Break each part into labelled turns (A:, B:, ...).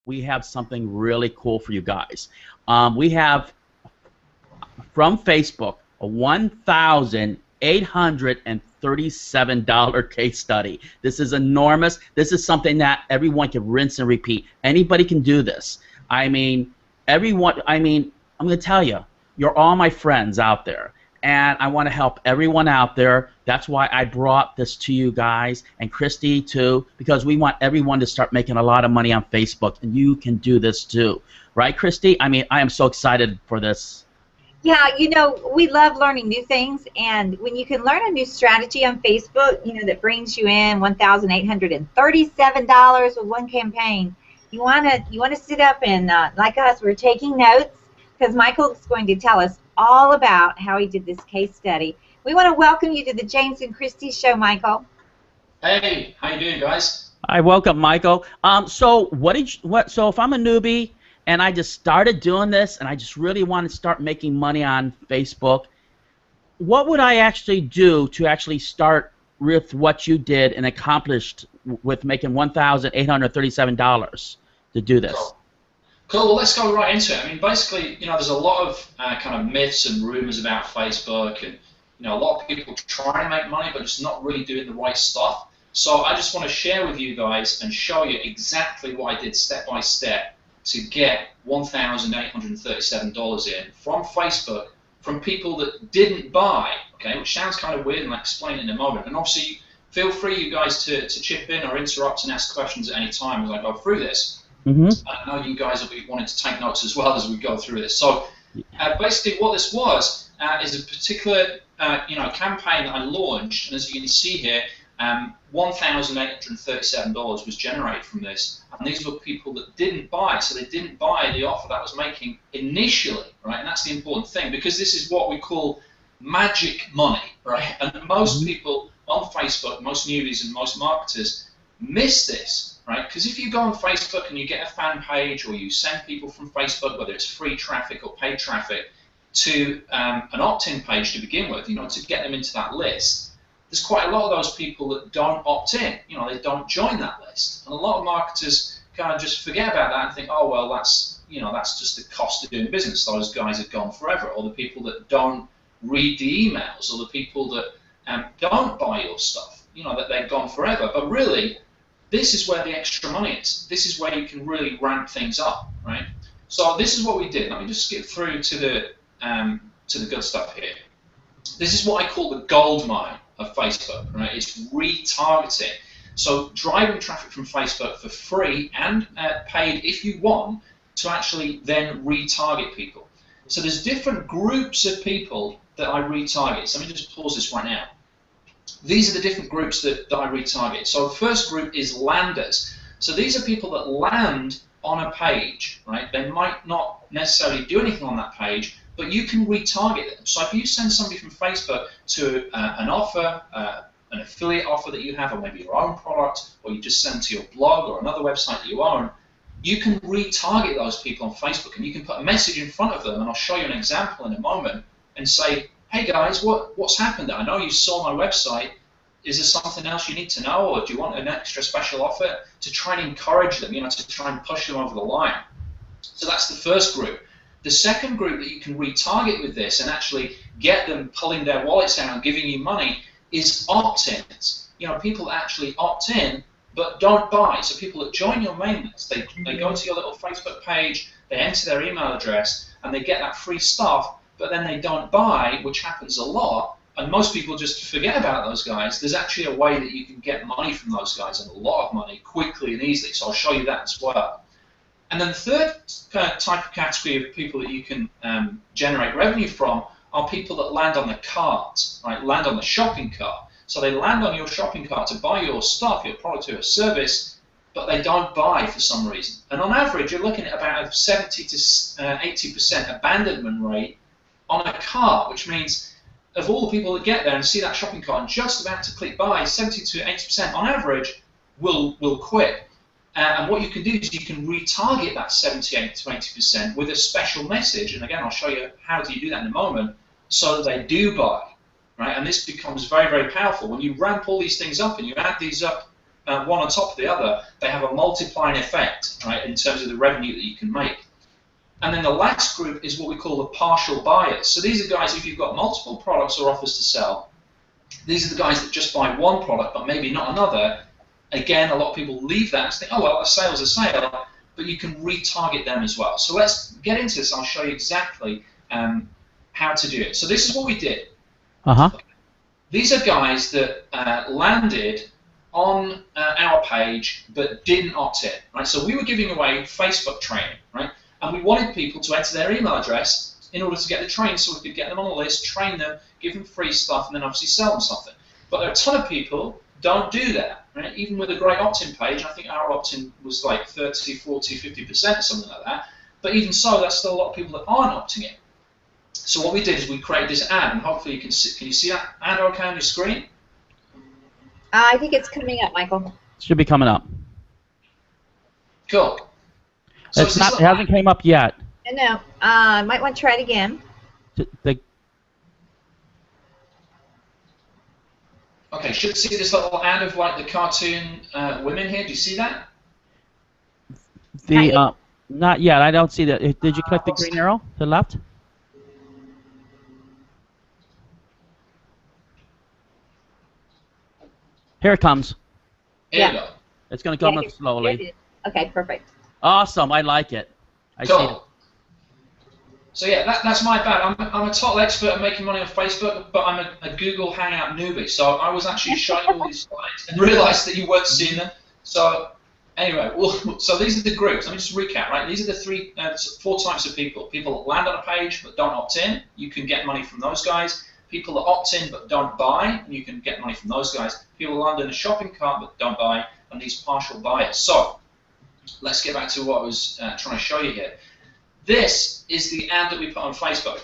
A: we have something really cool for you guys. We have from Facebook a $1,837 case study. This is enormous. This is something that everyone can rinse and repeat. Anybody can do this. I mean, everyone. I mean, I'm going to tell you, you're all my friends out there. And I want to help everyone out there. That's why I brought this to you guys, and Christy too, because we want everyone to start making a lot of money on Facebook, and you can do this too. Right, Christy? I mean, I am so excited for this.
B: Yeah, you know, we love learning new things, and when you can learn a new strategy on Facebook, you know, that brings you in $1,837 with one campaign, you wanna sit up and like us, we're taking notes, because Michael's going to tell us all about how he did this case study. We want to welcome you to the James and Christy Show, Michael.
C: Hey, how you doing, guys?
A: Hi, welcome, Michael. So so if I'm a newbie and I just started doing this and I just really want to start making money on Facebook, what would I actually do to actually start with what you did and accomplished with making $1,837 to do this?
C: Cool. Well, let's go right into it. I mean, basically, you know, there's a lot of kind of myths and rumors about Facebook, and you know, a lot of people trying to make money, but just not really doing the right stuff. So I just want to share with you guys and show you exactly what I did step by step to get $1,837 in from Facebook from people that didn't buy. Okay, which sounds kind of weird, and I'll explain it in a moment. And obviously, feel free, you guys, to chip in or interrupt and ask questions at any time as I go through this. I know you guys will be wanting to take notes as well as we go through this. So basically what this was is a particular campaign that I launched, and as you can see here, $1,837 was generated from this, and these were people that didn't buy, so they didn't buy the offer that I was making initially, right? And that's the important thing, because this is what we call magic money, right? And most people on Facebook, most newbies and most marketers miss this. Right? Because if you go on Facebook and you get a fan page, or you send people from Facebook, whether it's free traffic or paid traffic, to an opt-in page to begin with, you know, to get them into that list, there's quite a lot of those people that don't opt in. You know, they don't join that list, and a lot of marketers kind of just forget about that and think, oh well, that's just the cost of doing business. Those guys are gone forever. Or the people that don't read the emails, or the people that don't buy your stuff, you know, that they're gone forever. But really, this is where the extra money is. This is where you can really ramp things up, right? So this is what we did. Let me just skip through to the good stuff here. This is what I call the gold mine of Facebook, right? It's retargeting. So driving traffic from Facebook for free and paid if you want, to actually then retarget people. So there's different groups of people that I retarget. So let me just pause this right now. These are the different groups that I retarget. So the first group is landers. So these are people that land on a page, right? They might not necessarily do anything on that page, but you can retarget them. So if you send somebody from Facebook to an offer, an affiliate offer that you have, or maybe your own product, or you just send to your blog or another website that you own, you can retarget those people on Facebook, and you can put a message in front of them, and I'll show you an example in a moment, and say, hey guys, what's happened? I know you saw my website. Is there something else you need to know, or do you want an extra special offer? To try and encourage them, you know, to try and push them over the line. So that's the first group. The second group that you can retarget with this and actually get them pulling their wallets out and giving you money is opt-ins. You know, people that actually opt in but don't buy. So people that join your main list, they go to your little Facebook page, they enter their email address, and they get that free stuff, but then they don't buy, which happens a lot, and most people just forget about those guys. There's actually a way that you can get money from those guys, and a lot of money, quickly and easily, so I'll show you that as well. And then the third type of category of people that you can generate revenue from are people that land on the cart, right? Land on the shopping cart. So they land on your shopping cart to buy your stuff, your product or your service, but they don't buy for some reason. And on average, you're looking at about a 70 to 80% abandonment rate on a cart, which means of all the people that get there and see that shopping cart and just about to click buy, 70 to 80% on average will quit. And what you can do is you can retarget that 78 to 80% with a special message, and again, I'll show you how do you do that in a moment, so that they do buy, right? And this becomes very, very powerful. When you ramp all these things up and you add these up one on top of the other, they have a multiplying effect, right, in terms of the revenue that you can make. And then the last group is what we call the partial buyers. So these are guys, if you've got multiple products or offers to sell, these are the guys that just buy one product but maybe not another. Again, a lot of people leave that and think, oh, well, a sale's a sale, but you can retarget them as well. So let's get into this. I'll show you exactly how to do it. So this is what we did. These are guys that landed on our page but didn't opt in, right? So we were giving away Facebook training, right? And we wanted people to enter their email address in order to get the training so we could get them on the list, train them, give them free stuff, and then obviously sell them something. But there are a ton of people don't do that, right? Even with a great opt-in page, I think our opt-in was like 30, 40, 50% or something like that. But even so, there's still a lot of people that aren't opting in. So what we did is we created this ad, and hopefully you can you see that ad okay on your screen?
B: I think it's coming up, Michael.
A: Should be coming up.
C: Cool. So
A: it hasn't came up yet.
B: No, might want to try it again.
C: Okay, should see this little ad of like the cartoon women here. Do you see that?
A: Not yet. I don't see that. Did you click the green arrow to the left? Here it comes.
C: Here we go.
A: It's going to come up slowly.
B: Okay, perfect.
A: Awesome. I like it. I see it.
C: So yeah, that's my bad. I'm a total expert at making money on Facebook, but I'm a Google Hangout newbie. So I was actually showing all these slides and realized that you weren't seeing them. So anyway, so these are the groups. Let me just recap, right? These are the four types of people. People that land on a page but don't opt in. You can get money from those guys. People that opt in but don't buy, and you can get money from those guys. People that land in a shopping cart but don't buy, and these partial buyers. So let's get back to what I was trying to show you here. This is the ad that we put on Facebook,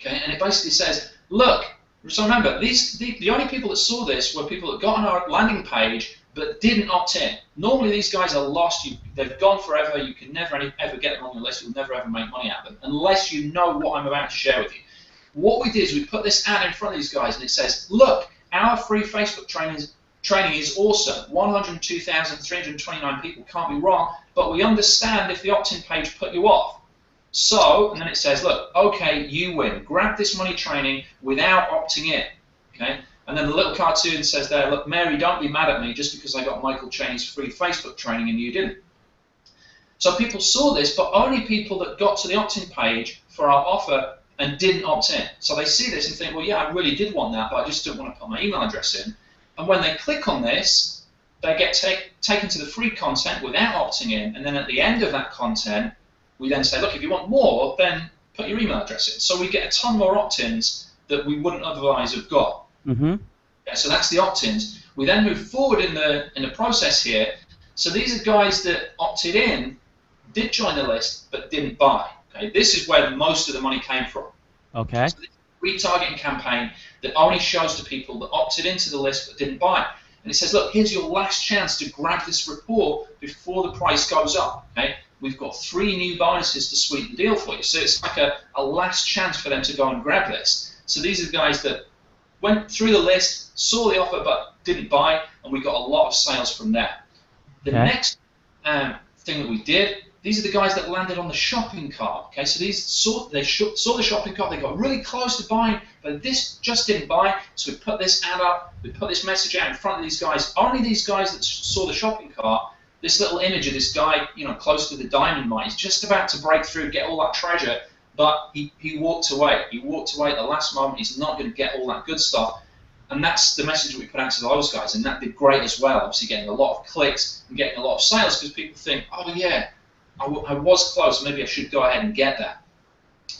C: okay? And it basically says, look, so remember, the only people that saw this were people that got on our landing page but didn't opt in. Normally these guys are lost. They've gone forever. You can never ever get them on your list. You'll never ever make money out of them unless you know what I'm about to share with you. What we did is we put this ad in front of these guys, and it says, look, our free Facebook training is awesome. 102,329 people, can't be wrong, but we understand if the opt-in page put you off. So, and then it says, look, okay, you win. Grab this money training without opting in, okay? And then the little cartoon says there, look, Mary, don't be mad at me just because I got Michael Cheney's free Facebook training and you didn't. So people saw this, but only people that got to the opt-in page for our offer and didn't opt in. So they see this and think, well, yeah, I really did want that, but I just didn't want to put my email address in. And when they click on this, they get taken to the free content without opting in, and then at the end of that content, we then say, look, if you want more, then put your email address in. So we get a ton more opt-ins that we wouldn't otherwise have got. Yeah, so that's the opt-ins. We then move forward in the process here. So these are guys that opted in, did join the list, but didn't buy. Okay? This is where most of the money came from.
A: Okay.
C: So this is a retargeting campaign that only shows to people that opted into the list but didn't buy. And it says, look, here's your last chance to grab this report before the price goes up. Okay? We've got 3 new bonuses to sweeten the deal for you. So it's like a last chance for them to go and grab this. So these are the guys that went through the list, saw the offer but didn't buy, and we got a lot of sales from there. The next thing that we did, these are the guys that landed on the shopping cart. Okay, so these saw the shopping cart, they got really close to buying, but this just didn't buy. So we put this ad up, we put this message out in front of these guys. Only these guys that saw the shopping cart. This little image of this guy, close to the diamond mine. He's just about to break through, get all that treasure, but he walked away. He walked away at the last moment. He's not going to get all that good stuff. And that's the message that we put out to those guys, and that did great as well. Obviously getting a lot of clicks and getting a lot of sales because people think, oh yeah, I was close, maybe I should go ahead and get that.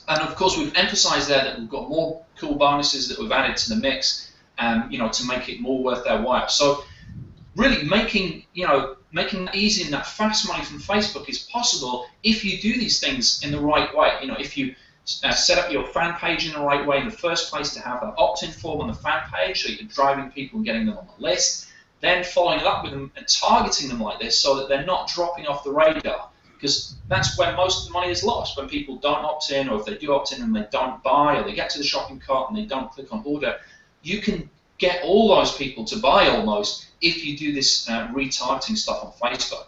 C: And of course we've emphasized there that we've got more cool bonuses that we've added to the mix, to make it more worth their while. So really making that easy and that fast money from Facebook is possible if you do these things in the right way. If you set up your fan page in the right way in the first place to have an opt-in form on the fan page so you're driving people and getting them on the list, then following up with them and targeting them like this so that they're not dropping off the radar, because that's where most of the money is lost, when people don't opt in, or if they do opt in and they don't buy, or they get to the shopping cart and they don't click on order. You can get all those people to buy almost if you do this retargeting stuff on Facebook.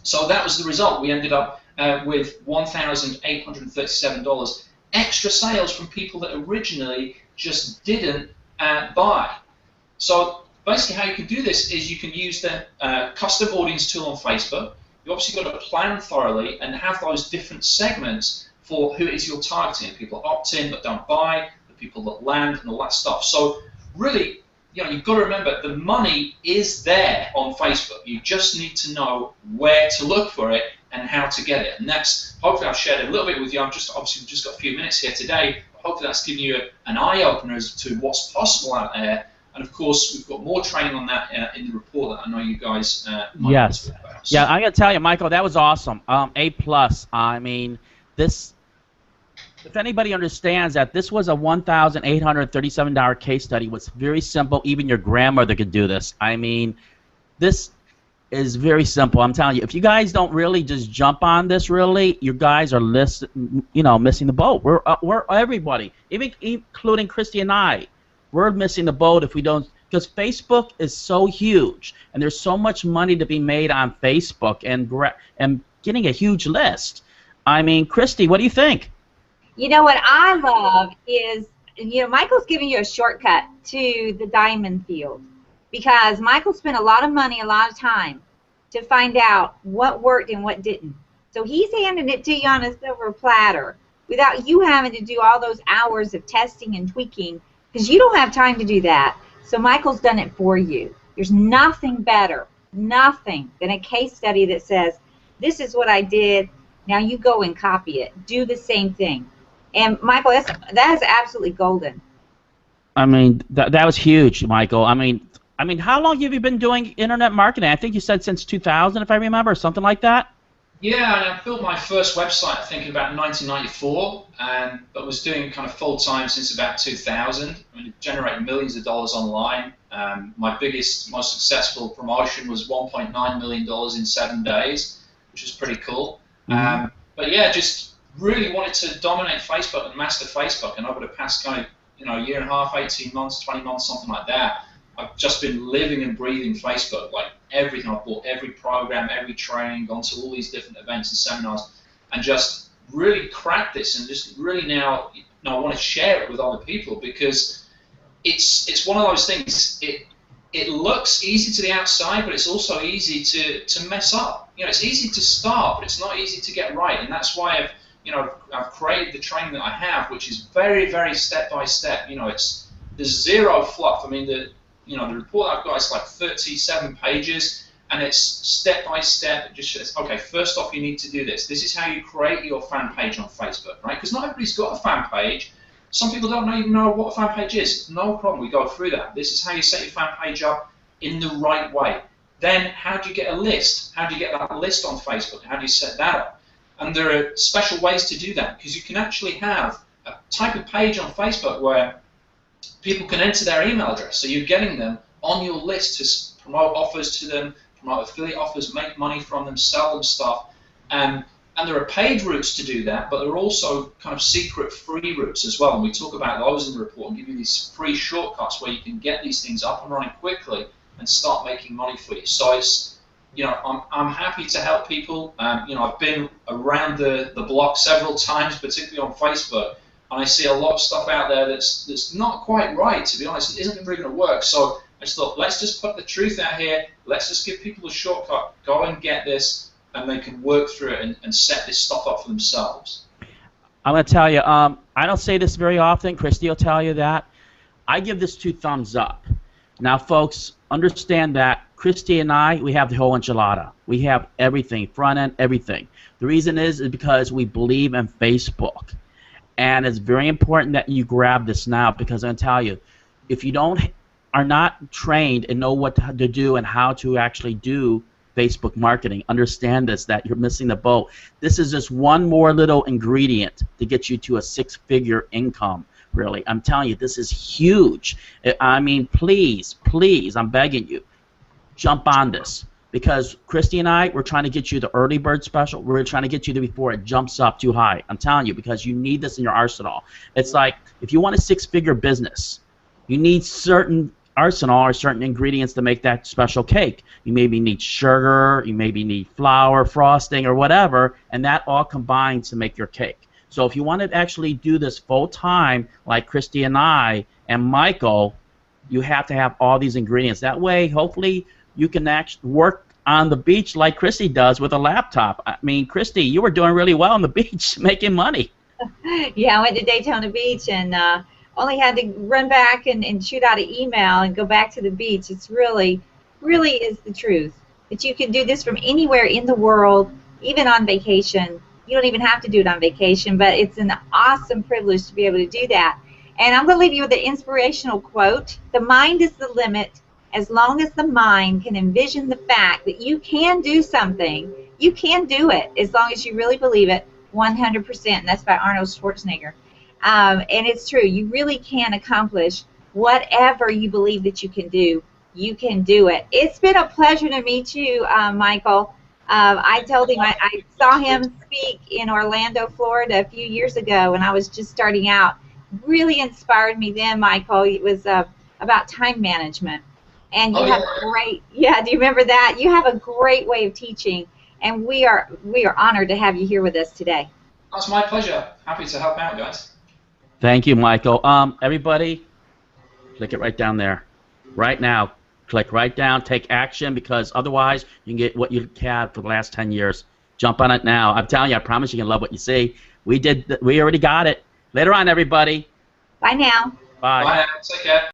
C: So that was the result. We ended up with $1,837 extra sales from people that originally just didn't buy. So basically how you can do this is you can use the custom audience tool on Facebook. You obviously got to plan thoroughly and have those different segments for who it is you're targeting. People opt in but don't buy, the people that land and all that stuff. So really, you've got to remember the money is there on Facebook. You just need to know where to look for it and how to get it. And that's, hopefully I've shared a little bit with you. Obviously we've just got a few minutes here today. But hopefully that's given you an eye-opener as to what's possible out there. And of course, we've got more training on that in the report that I know you guys might want to talk about. So,
A: yeah, I'm going to tell you, Michael, that was awesome. A+. I mean, this, if anybody understands that this was a $1,837 case study, was very simple. Even your grandmother could do this. I mean, this is very simple. I'm telling you, if you guys don't really just jump on this, really, you guys are missing the boat. We're everybody, even including Christy and I. We're missing the boat if we don't, because Facebook is so huge, and there's so much money to be made on Facebook and getting a huge list. I mean, Christy, what do you think?
B: You know what I love is, Michael's giving you a shortcut to the diamond field, because Michael spent a lot of money, a lot of time to find out what worked and what didn't. So he's handing it to you on a silver platter without you having to do all those hours of testing and tweaking, because you don't have time to do that. So Michael's done it for you. There's nothing better, nothing, than a case study that says, this is what I did, now you go and copy it. Do the same thing. And Michael, that is absolutely golden.
A: I mean, that was huge, Michael. I mean, how long have you been doing internet marketing? I think you said since 2000, if I remember, or something like that.
C: Yeah, and I built my first website, I think, in about 1994, but was doing it kind of full-time since about 2000. I mean, it generated millions of dollars online. My biggest, most successful promotion was $1.9 million in 7 days, which was pretty cool.
A: Mm-hmm.
C: But yeah, just really wanted to dominate Facebook and master Facebook, and over the past kind of, a year and a half, 18 months, 20 months, something like that, I've just been living and breathing Facebook, like everything. I've bought every program, every training, gone to all these different events and seminars, and just really cracked this, and just really now, I want to share it with other people, because it's one of those things. It looks easy to the outside, but it's also easy to mess up. It's easy to start, but it's not easy to get right, and that's why I've created the training that I have, which is very, very step by step. There's zero fluff. I mean, the report I've got is like 37 pages, and it's step by step. It just says, okay, first off, you need to do this. This is how you create your fan page on Facebook, right? Because not everybody's got a fan page. Some people don't even know what a fan page is. No problem, we go through that. This is how you set your fan page up in the right way. Then, how do you get a list? How do you get that list on Facebook? How do you set that up? And there are special ways to do that, because you can actually have a type of page on Facebook where people can enter their email address, so you're getting them on your list to promote offers to them, promote affiliate offers, make money from them, sell them stuff. And there are paid routes to do that, but there are also kind of secret free routes as well, and we talk about those in the report and give you these free shortcuts where you can get these things up and running quickly and start making money for you. So it's, I'm happy to help people. I've been around the block several times, particularly on Facebook, and I see a lot of stuff out there that's not quite right, to be honest. It isn't really going to work. So I just thought, let's just put the truth out here. Let's just give people a shortcut. Go and get this, and they can work through it and set this stuff up for themselves.
A: I'm going to tell you, I don't say this very often. Christy will tell you that. I give this 2 thumbs up. Now, folks, understand that Christy and I, we have the whole enchilada. We have everything, front end, everything. The reason is because we believe in Facebook. And it's very important that you grab this now, because I'm going to tell you, if you are not trained and know what to do and how to actually do Facebook marketing, understand this, that you're missing the boat. This is just one more little ingredient to get you to a 6-figure income, really. I'm telling you, this is huge. I mean, please, please, I'm begging you, jump on this. Because Christy and I, we're trying to get you the early bird special. We're trying to get you there before it jumps up too high. I'm telling you, because you need this in your arsenal. It's like, if you want a 6-figure business, you need certain arsenal are certain ingredients to make that special cake. You maybe need sugar, you maybe need flour, frosting, or whatever, and that all combines to make your cake. So if you want to actually do this full time, like Christy and I and Michael, you have to have all these ingredients. That way, hopefully, you can actually work on the beach like Christy does with a laptop. I mean, Christy, you were doing really well on the beach, making money.
B: Yeah, I went to Daytona Beach and only had to run back and shoot out an email and go back to the beach. It's really is the truth that you can do this from anywhere in the world, even on vacation. You don't even have to do it on vacation, but it's an awesome privilege to be able to do that. And I'm going to leave you with an inspirational quote. The mind is the limit. As long as the mind can envision the fact that you can do something, you can do it as long as you really believe it 100%. And that's by Arnold Schwarzenegger. And it's true. You really can accomplish whatever you believe that you can do. You can do it. It's been a pleasure to meet you, Michael. I told him I saw him speak in Orlando, Florida a few years ago when I was just starting out. Really inspired me then, Michael. It was about time management. And you have great, do you remember that? You have a great way of teaching, and we are honored to have you here with us today.
C: That's my pleasure. Happy to help out, guys.
A: Thank you, Michael. Everybody, click it right down there. Right now, click right down, take action, because otherwise you can get what you had for the last 10 years. Jump on it now. I'm telling you, I promise you can love what you see. We already got it. Later on, everybody.
B: Bye now.
A: Bye.
C: Bye. Take care.